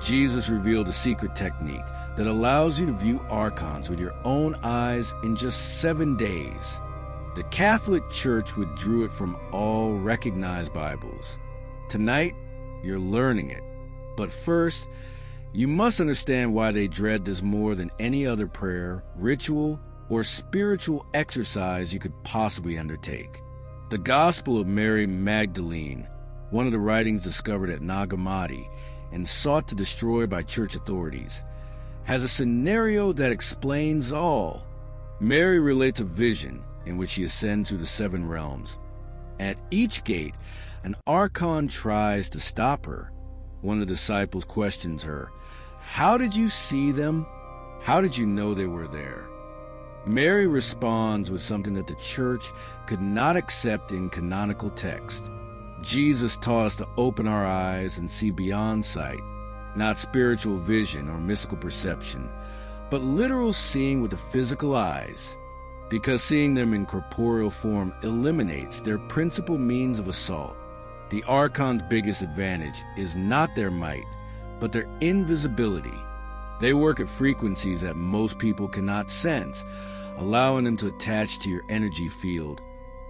Jesus revealed a secret technique that allows you to view Archons with your own eyes in just 7 days. The Catholic Church withdrew it from all recognized Bibles. Tonight, you're learning it. But first, you must understand why they dread this more than any other prayer, ritual, or spiritual exercise you could possibly undertake. The Gospel of Mary Magdalene, one of the writings discovered at Nag Hammadi and sought to destroy by church authorities, has a scenario that explains all. Mary relates a vision in which she ascends through the 7 realms. At each gate, an Archon tries to stop her. One of the disciples questions her, "How did you see them? How did you know they were there?" Mary responds with something that the church could not accept in canonical text. Jesus taught us to open our eyes and see beyond sight, not spiritual vision or mystical perception, but literal seeing with the physical eyes, because seeing them in corporeal form eliminates their principal means of assault. The Archon's biggest advantage is not their might, but their invisibility. They work at frequencies that most people cannot sense, allowing them to attach to your energy field,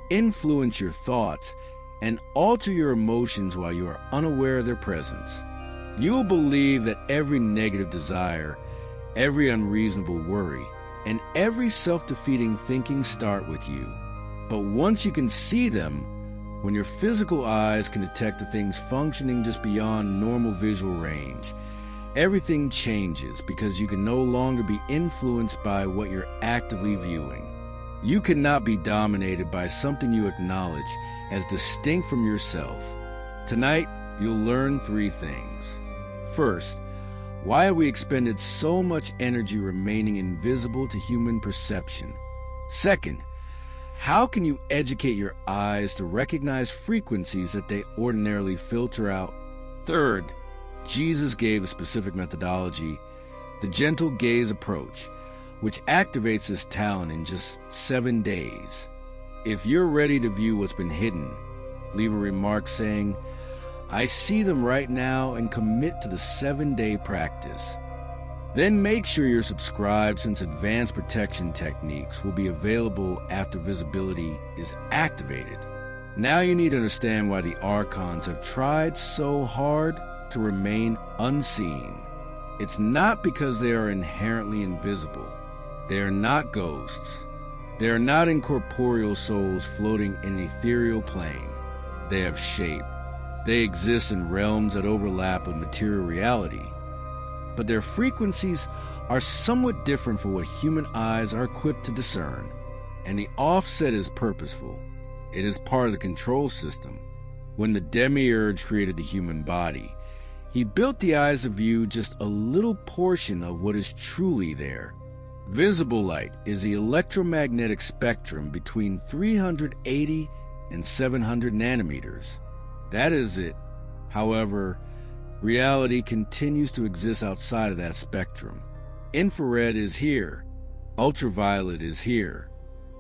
influence your thoughts, and alter your emotions while you are unaware of their presence. You will believe that every negative desire, every unreasonable worry, and every self-defeating thinking start with you. But once you can see them, when your physical eyes can detect the things functioning just beyond normal visual range, everything changes because you can no longer be influenced by what you're actively viewing. You cannot be dominated by something you acknowledge as distinct from yourself. Tonight, you'll learn 3 things. First, why have we expended so much energy remaining invisible to human perception? Second, how can you educate your eyes to recognize frequencies that they ordinarily filter out? Third, Jesus gave a specific methodology, the gentle gaze approach, which activates this talent in just 7 days. If you're ready to view what's been hidden, leave a remark saying, "I see them right now," and commit to the 7-day practice. Then make sure you're subscribed, since advanced protection techniques will be available after visibility is activated. Now you need to understand why the Archons have tried so hard to remain unseen. It's not because they are inherently invisible. They are not ghosts. They are not incorporeal souls floating in an ethereal plane. They have shape. They exist in realms that overlap with material reality. But their frequencies are somewhat different for what human eyes are equipped to discern. And the offset is purposeful. It is part of the control system. When the demiurge created the human body, he built the eyes of view just a little portion of what is truly there. Visible light is the electromagnetic spectrum between 380 and 700 nanometers. That is it. However, reality continues to exist outside of that spectrum. Infrared is here, ultraviolet is here,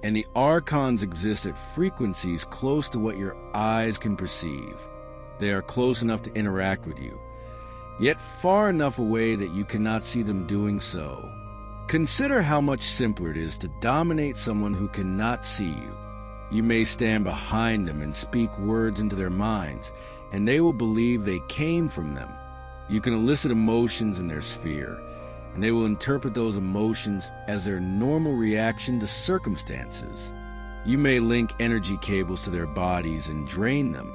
and the Archons exist at frequencies close to what your eyes can perceive. They are close enough to interact with you, yet far enough away that you cannot see them doing so. Consider how much simpler it is to dominate someone who cannot see you. You may stand behind them and speak words into their minds, and they will believe they came from them. You can elicit emotions in their sphere, and they will interpret those emotions as their normal reaction to circumstances. You may link energy cables to their bodies and drain them,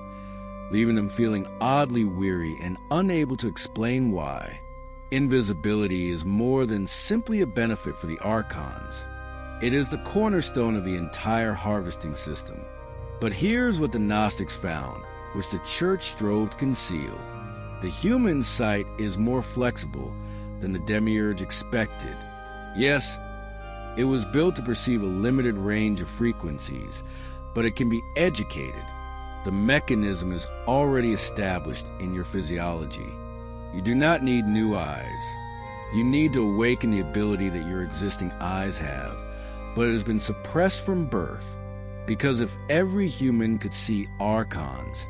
leaving them feeling oddly weary and unable to explain why. Invisibility is more than simply a benefit for the Archons. It is the cornerstone of the entire harvesting system. But here's what the Gnostics found, which the Church strove to conceal. The human sight is more flexible than the demiurge expected. Yes, it was built to perceive a limited range of frequencies, but it can be educated. The mechanism is already established in your physiology. You do not need new eyes. You need to awaken the ability that your existing eyes have, but it has been suppressed from birth. Because if every human could see Archons,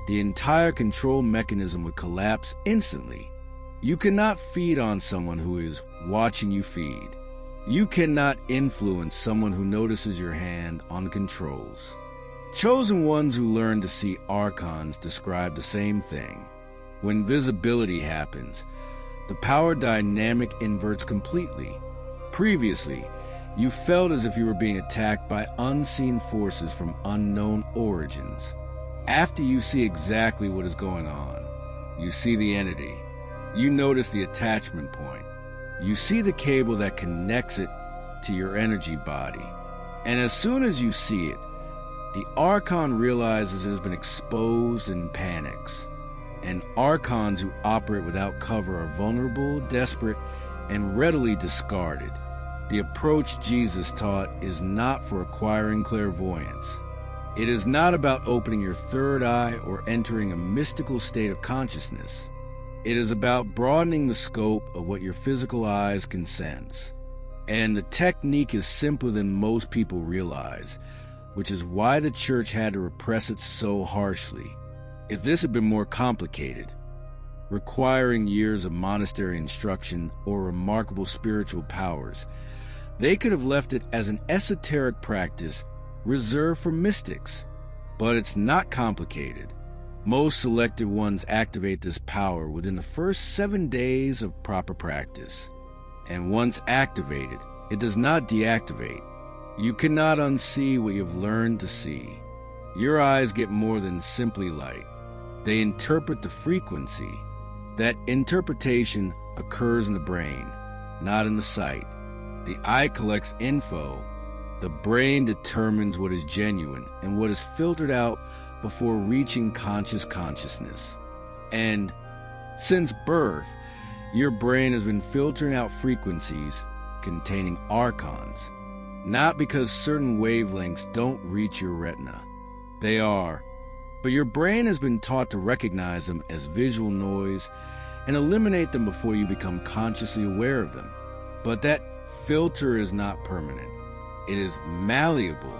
the entire control mechanism would collapse instantly. You cannot feed on someone who is watching you feed. You cannot influence someone who notices your hand on the controls. Chosen ones who learn to see Archons describe the same thing. When visibility happens, the power dynamic inverts completely. Previously, you felt as if you were being attacked by unseen forces from unknown origins. After you see exactly what is going on, you see the entity. You notice the attachment point. You see the cable that connects it to your energy body. And as soon as you see it, the Archon realizes it has been exposed and panics. And Archons who operate without cover are vulnerable, desperate, and readily discarded. The approach Jesus taught is not for acquiring clairvoyance. It is not about opening your third eye or entering a mystical state of consciousness. It is about broadening the scope of what your physical eyes can sense. And the technique is simpler than most people realize, which is why the church had to repress it so harshly. If this had been more complicated, requiring years of monastery instruction or remarkable spiritual powers, they could have left it as an esoteric practice reserved for mystics. But it's not complicated. Most selected ones activate this power within the first 7 days of proper practice. And once activated, it does not deactivate. You cannot unsee what you've learned to see. Your eyes get more than simply light. They interpret the frequency. That interpretation occurs in the brain, not in the sight. The eye collects info. The brain determines what is genuine and what is filtered out before reaching consciousness. And since birth, your brain has been filtering out frequencies containing Archons, not because certain wavelengths don't reach your retina. They are, but your brain has been taught to recognize them as visual noise and eliminate them before you become consciously aware of them. But that filter is not permanent. It is malleable,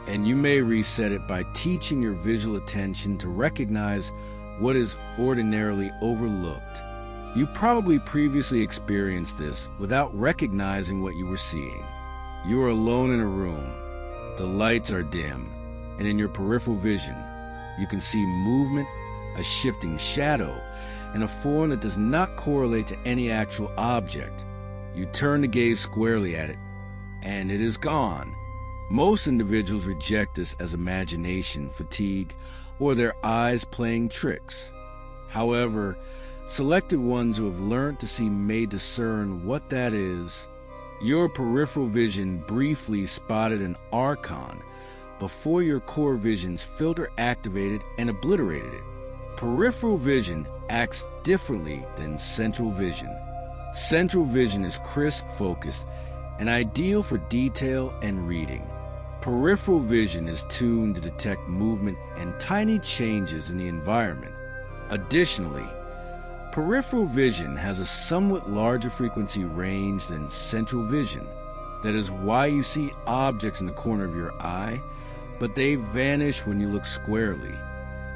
and you may reset it by teaching your visual attention to recognize what is ordinarily overlooked. You probably previously experienced this without recognizing what you were seeing. You are alone in a room. The lights are dim, and in your peripheral vision, you can see movement, a shifting shadow, and a form that does not correlate to any actual object. You turn to gaze squarely at it, and it is gone. Most individuals reject this as imagination, fatigue, or their eyes playing tricks. However, selected ones who have learned to see may discern what that is. Your peripheral vision briefly spotted an Archon before your core vision's filter activated and obliterated it. Peripheral vision acts differently than central vision. Central vision is crisp, focused, and ideal for detail and reading. Peripheral vision is tuned to detect movement and tiny changes in the environment. Additionally, peripheral vision has a somewhat larger frequency range than central vision. That is why you see objects in the corner of your eye, but they vanish when you look squarely.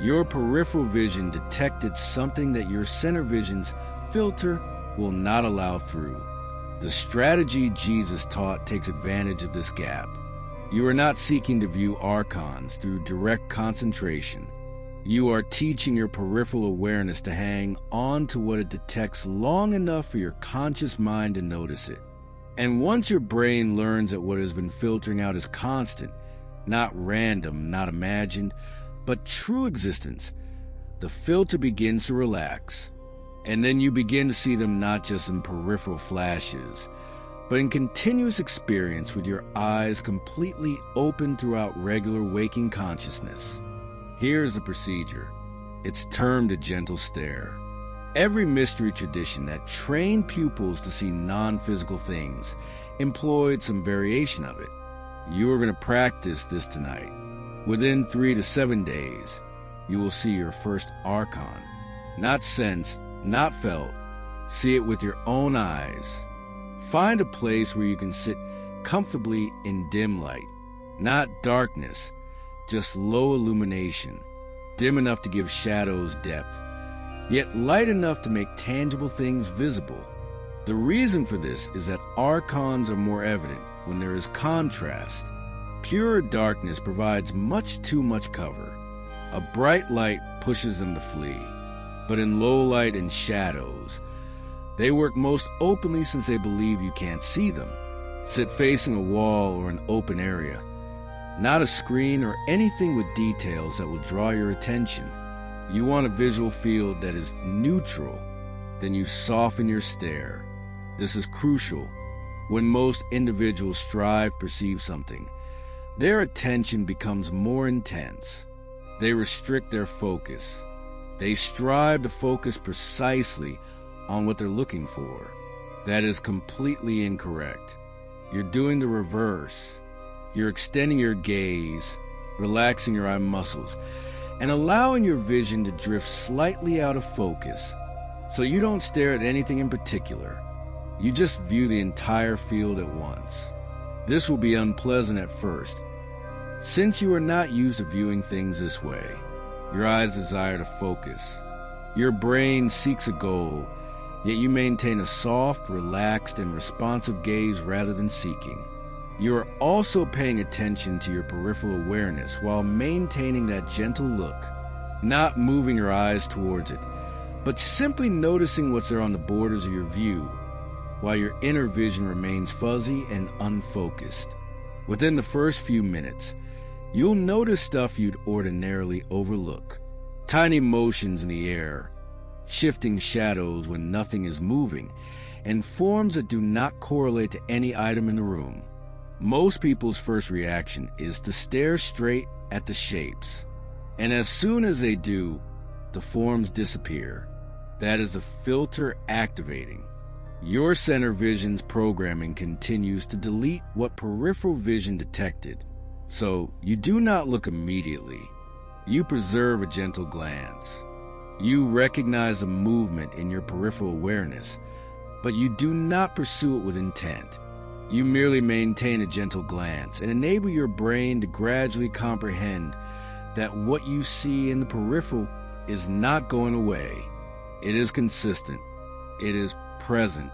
Your peripheral vision detected something that your center vision's filter will not allow through. The strategy Jesus taught takes advantage of this gap. You are not seeking to view Archons through direct concentration. You are teaching your peripheral awareness to hang on to what it detects long enough for your conscious mind to notice it. And once your brain learns that what has been filtering out is constant, not random, not imagined, but true existence, the filter begins to relax. And then you begin to see them not just in peripheral flashes, but in continuous experience with your eyes completely open throughout regular waking consciousness. Here's the procedure. It's termed a gentle stare. Every mystery tradition that trained pupils to see non-physical things employed some variation of it. You are going to practice this tonight. Within 3 to 7 days, you will see your first Archon. Not sensed, not felt. See it with your own eyes. Find a place where you can sit comfortably in dim light. Not darkness, just low illumination, dim enough to give shadows depth. yet light enough to make tangible things visible. The reason for this is that Archons are more evident when there is contrast. Pure darkness provides much too much cover. A bright light pushes them to flee, but in low light and shadows, they work most openly since they believe you can't see them. Sit facing a wall or an open area, not a screen or anything with details that will draw your attention. You want a visual field that is neutral, then you soften your stare. This is crucial. When most individuals strive to perceive something, their attention becomes more intense. They restrict their focus. They strive to focus precisely on what they're looking for. That is completely incorrect. You're doing the reverse. You're extending your gaze, relaxing your eye muscles, and allowing your vision to drift slightly out of focus, so you don't stare at anything in particular. You just view the entire field at once. This will be unpleasant at first, since you are not used to viewing things this way. Your eyes desire to focus. Your brain seeks a goal, yet you maintain a soft, relaxed, and responsive gaze rather than seeking. You are also paying attention to your peripheral awareness while maintaining that gentle look, not moving your eyes towards it, but simply noticing what's there on the borders of your view, while your inner vision remains fuzzy and unfocused. Within the first few minutes, you'll notice stuff you'd ordinarily overlook. Tiny motions in the air, shifting shadows when nothing is moving, and forms that do not correlate to any item in the room. Most people's first reaction is to stare straight at the shapes, and as soon as they do, the forms disappear. That is the filter activating. Your center vision's programming continues to delete what peripheral vision detected, so you do not look immediately. You preserve a gentle glance. You recognize a movement in your peripheral awareness, but you do not pursue it with intent. You merely maintain a gentle glance and enable your brain to gradually comprehend that what you see in the peripheral is not going away. It is consistent. It is present.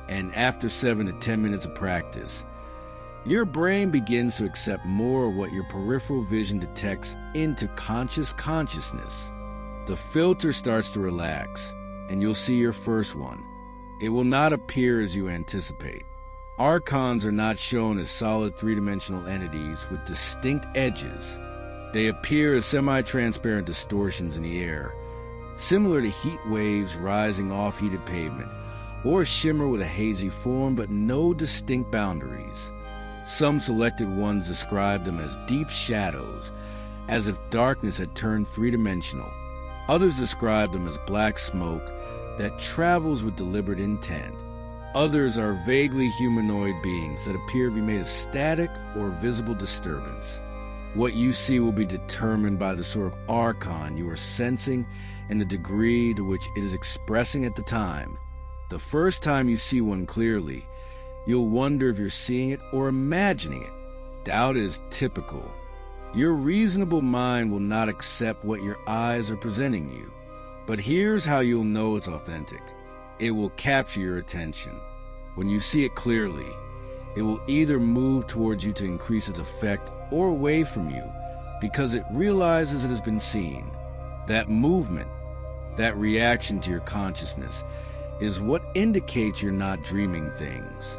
And after 7 to 10 minutes of practice, your brain begins to accept more of what your peripheral vision detects into conscious consciousness. The filter starts to relax, and you'll see your first one. It will not appear as you anticipate. Archons are not shown as solid three-dimensional entities with distinct edges. They appear as semi-transparent distortions in the air, similar to heat waves rising off heated pavement, or shimmer with a hazy form but no distinct boundaries. Some selected ones describe them as deep shadows, as if darkness had turned three-dimensional. Others describe them as black smoke that travels with deliberate intent. Others are vaguely humanoid beings that appear to be made of static or visible disturbance. What you see will be determined by the sort of archon you are sensing and the degree to which it is expressing at the time. The first time you see one clearly, you'll wonder if you're seeing it or imagining it. Doubt is typical. Your reasonable mind will not accept what your eyes are presenting you. But here's how you'll know it's authentic. It will capture your attention. When you see it clearly, it will either move towards you to increase its effect or away from you because it realizes it has been seen. That movement, that reaction to your consciousness, is what indicates you're not dreaming things.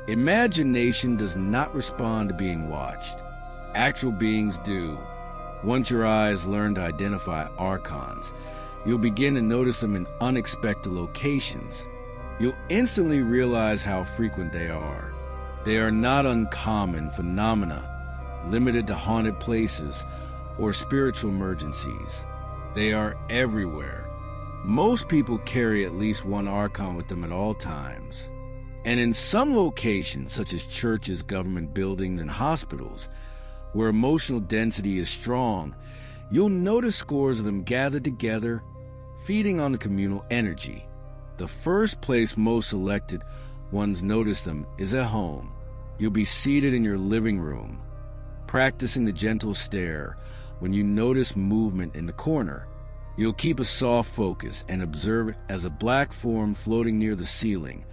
Imagination does not respond to being watched. Actual beings do. Once your eyes learn to identify archons, you'll begin to notice them in unexpected locations. You'll instantly realize how frequent they are. They are not uncommon phenomena, limited to haunted places or spiritual emergencies. They are everywhere. Most people carry at least one archon with them at all times. And in some locations, such as churches, government buildings, and hospitals, where emotional density is strong, you'll notice scores of them gathered together, feeding on the communal energy. The first place most selected ones notice them is at home. You'll be seated in your living room, practicing the gentle stare when you notice movement in the corner. You'll keep a soft focus and observe it as a black form floating near the ceiling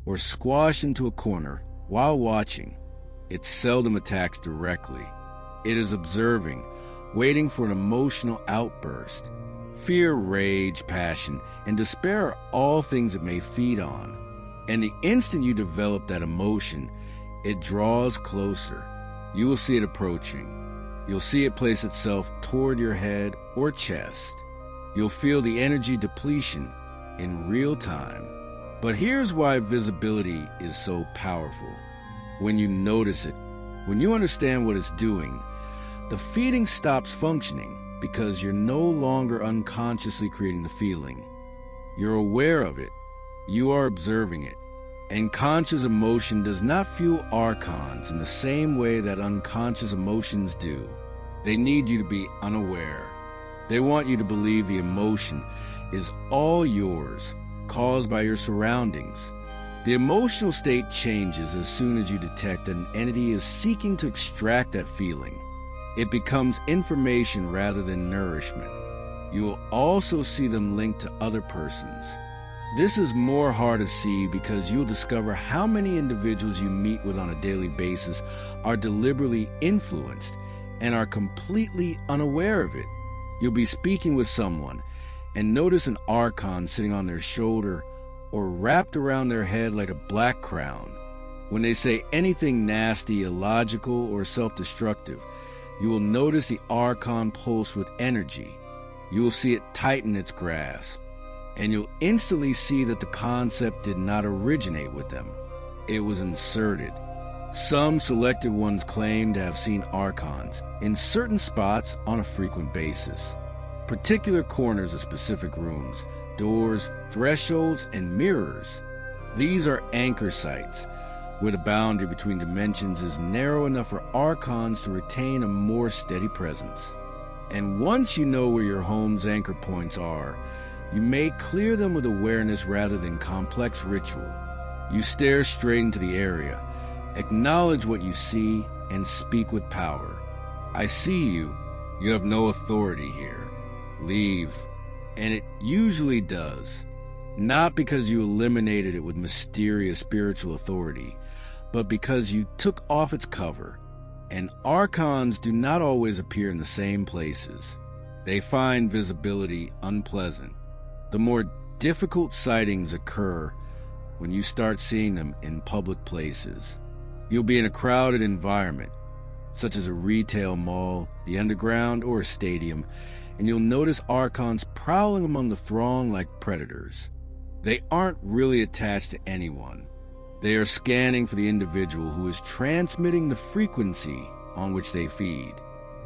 or squashed into a corner while watching. It seldom attacks directly. It is observing, waiting for an emotional outburst. Fear, rage, passion, and despair are all things it may feed on. And the instant you develop that emotion, it draws closer. You will see it approaching. You'll see it place itself toward your head or chest. You'll feel the energy depletion in real time. But here's why visibility is so powerful. When you notice it, when you understand what it's doing, the feeding stops functioning because you're no longer unconsciously creating the feeling. You're aware of it. You are observing it. And conscious emotion does not fuel Archons in the same way that unconscious emotions do. They need you to be unaware. They want you to believe the emotion is all yours, caused by your surroundings. The emotional state changes as soon as you detect that an entity is seeking to extract that feeling. It becomes information rather than nourishment. You will also see them linked to other persons. This is more hard to see because you'll discover how many individuals you meet with on a daily basis are deliberately influenced and are completely unaware of it. You'll be speaking with someone and notice an Archon sitting on their shoulder or wrapped around their head like a black crown. When they say anything nasty, illogical, or self-destructive, you will notice the Archon pulse with energy. You will see it tighten its grasp, and you'll instantly see that the concept did not originate with them. It was inserted. Some selected ones claim to have seen Archons in certain spots on a frequent basis. Particular corners of specific rooms, doors, thresholds, and mirrors. These are anchor sites, where the boundary between dimensions is narrow enough for Archons to retain a more steady presence. And once you know where your home's anchor points are, you may clear them with awareness rather than complex ritual. You stare straight into the area, acknowledge what you see, and speak with power. I see you. You have no authority here. Leave. And it usually does. Not because you eliminated it with mysterious spiritual authority, but because you took off its cover. And Archons do not always appear in the same places. They find visibility unpleasant. The more difficult sightings occur when you start seeing them in public places. You'll be in a crowded environment, such as a retail mall, the underground, or a stadium, and you'll notice Archons prowling among the throng like predators. They aren't really attached to anyone. They are scanning for the individual who is transmitting the frequency on which they feed.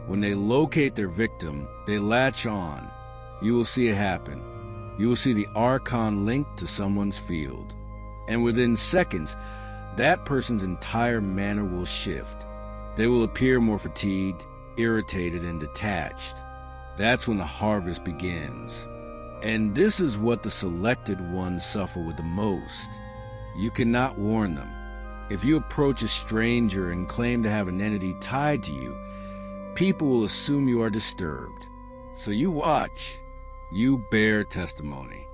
When they locate their victim, they latch on. You will see it happen. You will see the Archon linked to someone's field. And within seconds, that person's entire manner will shift. They will appear more fatigued, irritated, and detached. That's when the harvest begins. And this is what the selected ones suffer with the most. You cannot warn them. If you approach a stranger and claim to have an entity tied to you, people will assume you are disturbed. So you watch. You bear testimony.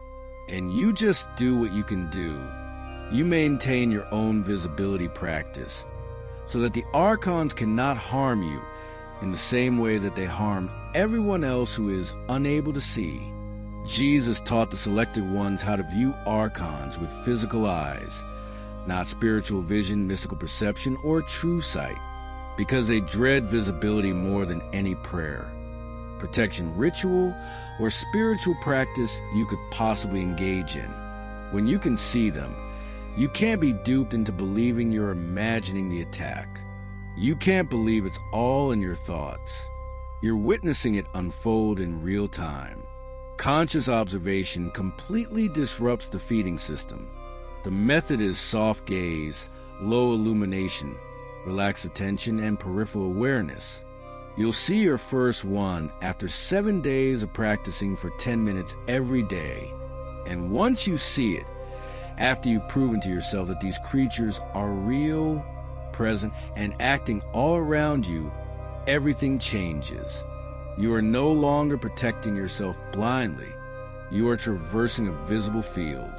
And you just do what you can do. You maintain your own visibility practice so that the Archons cannot harm you in the same way that they harm everyone else who is unable to see. Jesus taught the selected ones how to view Archons with physical eyes, not spiritual vision, mystical perception, or true sight, because they dread visibility more than any prayer, protection ritual, or spiritual practice you could possibly engage in. When you can see them, you can't be duped into believing you're imagining the attack. You can't believe it's all in your thoughts. You're witnessing it unfold in real time. Conscious observation completely disrupts the feeding system. The method is soft gaze, low illumination, relaxed attention, and peripheral awareness. You'll see your first one after 7 days of practicing for 10 minutes every day. And once you see it, after you've proven to yourself that these creatures are real, present, and acting all around you, everything changes. You are no longer protecting yourself blindly. You are traversing a visible field.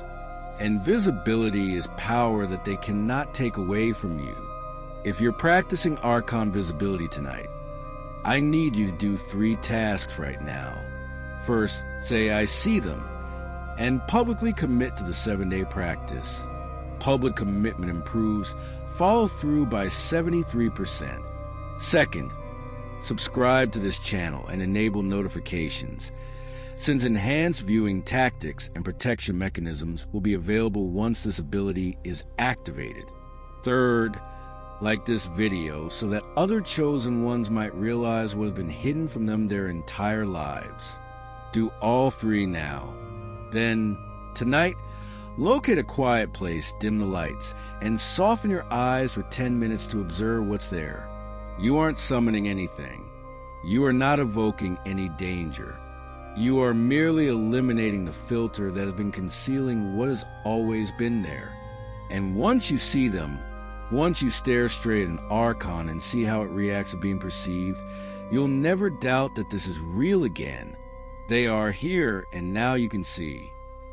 And visibility is power that they cannot take away from you. If you're practicing Archon visibility tonight, I need you to do 3 tasks right now. First, say I see them, and publicly commit to the 7-day practice. Public commitment improves follow through by 73%. Second, subscribe to this channel and enable notifications, since enhanced viewing tactics and protection mechanisms will be available once this ability is activated. Third, like this video so that other chosen ones might realize what has been hidden from them their entire lives. Do all 3 now. Then, tonight, locate a quiet place, dim the lights, and soften your eyes for 10 minutes to observe what's there. You aren't summoning anything. You are not evoking any danger. You are merely eliminating the filter that has been concealing what has always been there. And once you see them, once you stare straight at an Archon and see how it reacts to being perceived, you'll never doubt that this is real again. They are here, and now you can see.